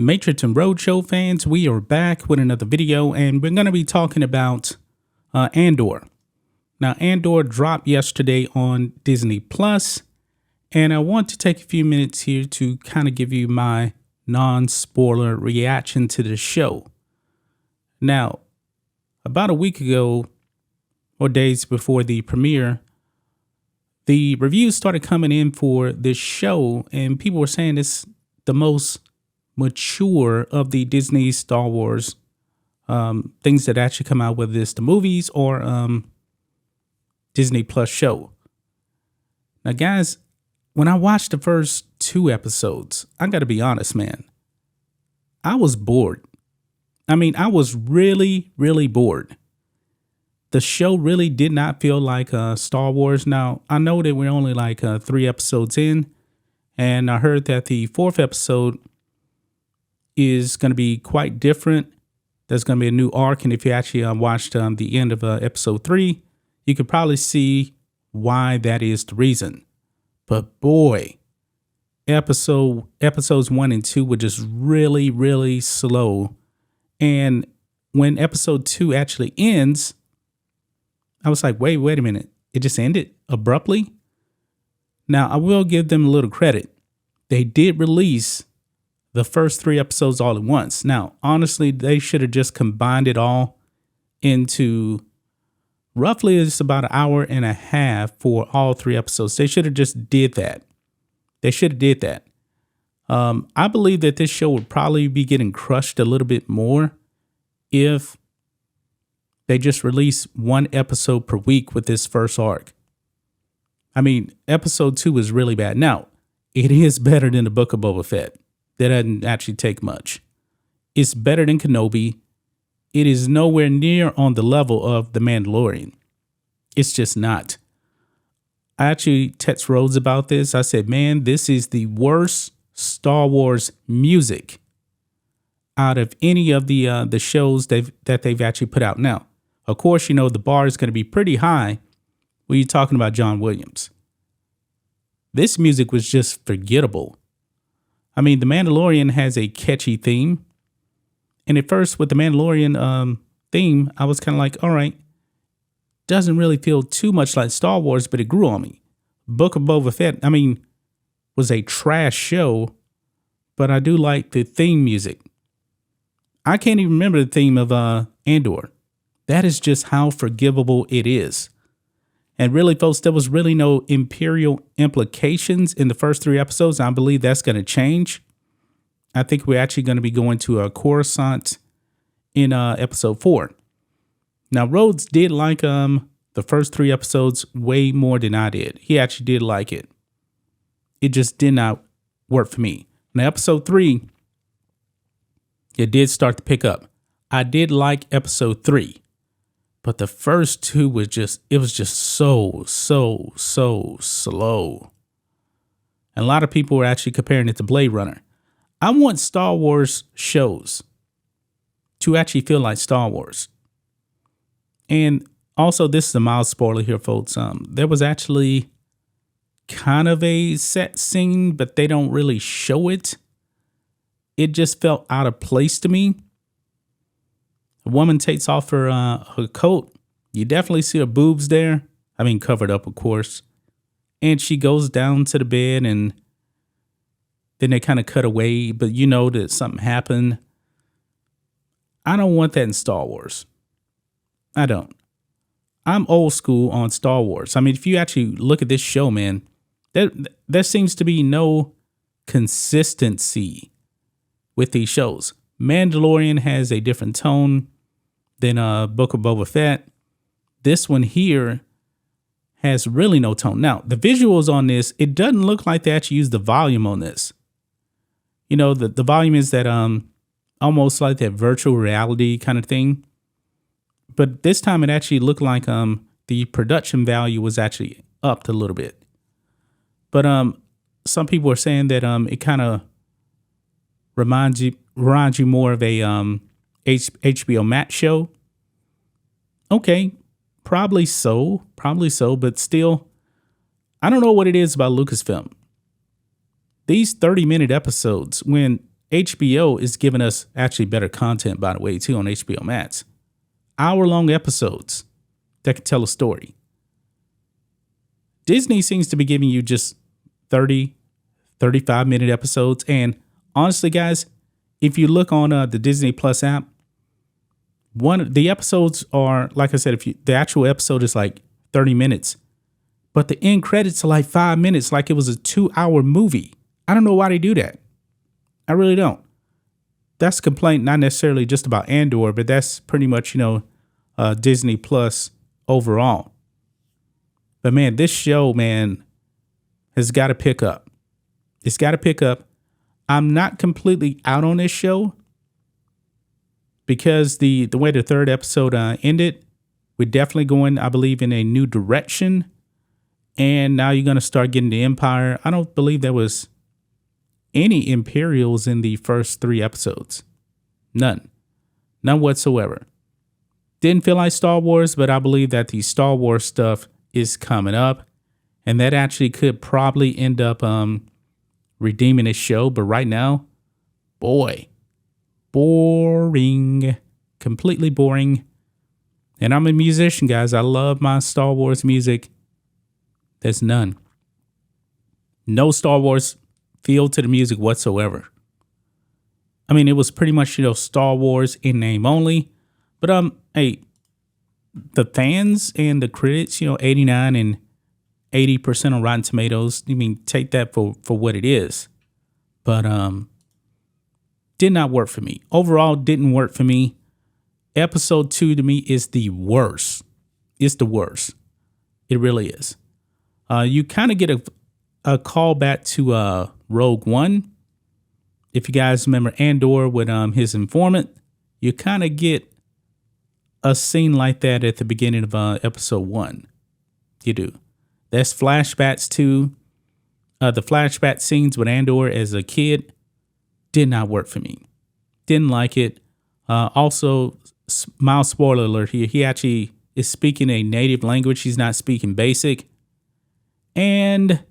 Matrixx and Rhodes show fans, we are back with another video, and we're going to be talking about Andor. Now, Andor dropped yesterday on Disney Plus, and I want to take a few minutes here to kind of give you my non-spoiler reaction to the show. Now, about a week ago, or days before the premiere, the reviews started coming in for this show, and people were saying it's the most mature of the Disney Star Wars things that actually come out, whether it's the movies or Disney Plus show. Now, guys, when I watched the first 2 episodes, I got to be honest, man, I was bored. I mean, I was really, really bored. The show really did not feel like Star Wars. Now, I know that we're only like 3 episodes in, and I heard that the 4th episode is going to be quite different. There's going to be a new arc, and if you actually watched the end of episode 3, you could probably see why that is the reason. But boy, episodes 1 and 2 were just really, really slow. And when episode 2 actually ends, I was like, wait a minute. It just ended abruptly. Now, I will give them a little credit. They did release the first 3 episodes all at once. Now, honestly, they should have just combined it all into roughly it's about an hour and a half for all 3 episodes. They should have just did that. I believe that this show would probably be getting crushed a little bit more if they just release 1 episode per week with this first arc. I mean, episode 2 is really bad. Now, it is better than the Book of Boba Fett. That doesn't actually take much. It's better than Kenobi. It is nowhere near on the level of The Mandalorian. It's just not. I actually text Rhodes about this. I said, man, this is the worst Star Wars music out of any of the shows that they've actually put out. Now, of course, you know, the bar is going to be pretty high when you're talking about John Williams. This music was just forgettable. I mean, The Mandalorian has a catchy theme. And at first, with The Mandalorian theme, I was kind of like, all right, doesn't really feel too much like Star Wars, but it grew on me. Book of Boba Fett, I mean, was a trash show, but I do like the theme music. I can't even remember the theme of Andor. That is just how forgivable it is. And really, folks, there was really no Imperial implications in the first 3 episodes. I believe that's going to change. I think we're actually going to be going to a Coruscant in episode 4. Now, Rhodes did like the first 3 episodes way more than I did. He actually did like it. It just did not work for me. Now, episode 3, it did start to pick up. I did like episode 3. But the first 2 was just so slow. And a lot of people were actually comparing it to Blade Runner. I want Star Wars shows to actually feel like Star Wars. And also, this is a mild spoiler here, folks. There was actually kind of a set scene, but they don't really show it. It just felt out of place to me. A woman takes off her coat. You definitely see her boobs there. I mean, covered up, of course. And she goes down to the bed, and then they kind of cut away, but you know that something happened. I don't want that in Star Wars. I don't. I'm old school on Star Wars. I mean, if you actually look at this show, man, there seems to be no consistency with these shows. Mandalorian has a different tone than Book of Boba Fett. This one here has really no tone. Now, the visuals on this, it doesn't look like they actually use the volume on this. You know, the volume is that almost like that virtual reality kind of thing. But this time it actually looked like the production value was actually upped a little bit. But some people are saying that it kind of reminds you more of a HBO Max show. Okay, probably so, but still, I don't know what it is about Lucasfilm. These 30-minute episodes, when HBO is giving us actually better content, by the way, too, on HBO Max. Hour-long episodes that can tell a story. Disney seems to be giving you just 30, 35-minute episodes. And honestly, guys, if you look on the Disney Plus app, the episodes are, like I said, the actual episode is like 30 minutes, but the end credits are like 5 minutes, like it was a 2-hour movie. I don't know why they do that. I really don't. That's a complaint, not necessarily just about Andor, but that's pretty much, Disney Plus overall. But man, this show, man, has got to pick up. It's got to pick up. I'm not completely out on this show because the way the third episode ended, we're definitely going, I believe, in a new direction. And now you're going to start getting the Empire. I don't believe there was any Imperials in the first 3 episodes. None whatsoever. Didn't feel like Star Wars, but I believe that the Star Wars stuff is coming up. And that actually could probably end up redeeming this show. But right now, boy, boring. Completely boring. And I'm a musician, guys. I love my Star Wars music. There's none. No Star Wars feel to the music whatsoever. I mean, it was pretty much, Star Wars in name only. But hey, the fans and the critics, 89 and 80% on Rotten Tomatoes. I mean, take that for what it is. But did not work for me. Overall, didn't work for me. Episode 2 to me is the worst. It's the worst. It really is. You kind of get a call back to Rogue One. If you guys remember Andor with his informant, you kind of get a scene like that at the beginning of episode 1. You do. There's flashbacks to the flashback scenes with Andor as a kid. Did not work for me. Didn't like it. Also, mild spoiler alert here. He actually is speaking a native language. He's not speaking basic. And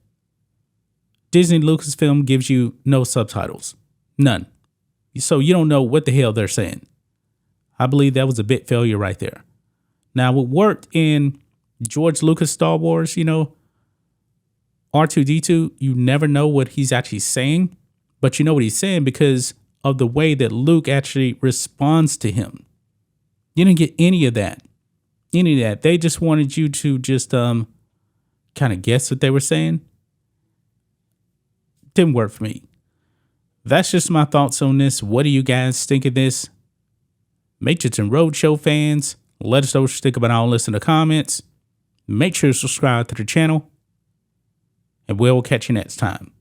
Disney Lucasfilm gives you no subtitles. None. So you don't know what the hell they're saying. I believe that was a bit failure right there. Now, what worked in George Lucas Star Wars, R2-D2, you never know what he's actually saying, but you know what he's saying because of the way that Luke actually responds to him. You didn't get any of that. They just wanted you to just kind of guess what they were saying. Didn't work for me. That's just my thoughts on this. What do you guys think of this? Matrixx and Rhodes show fans, let us know what you think about all this in the comments. Make sure to subscribe to the channel, and we'll catch you next time.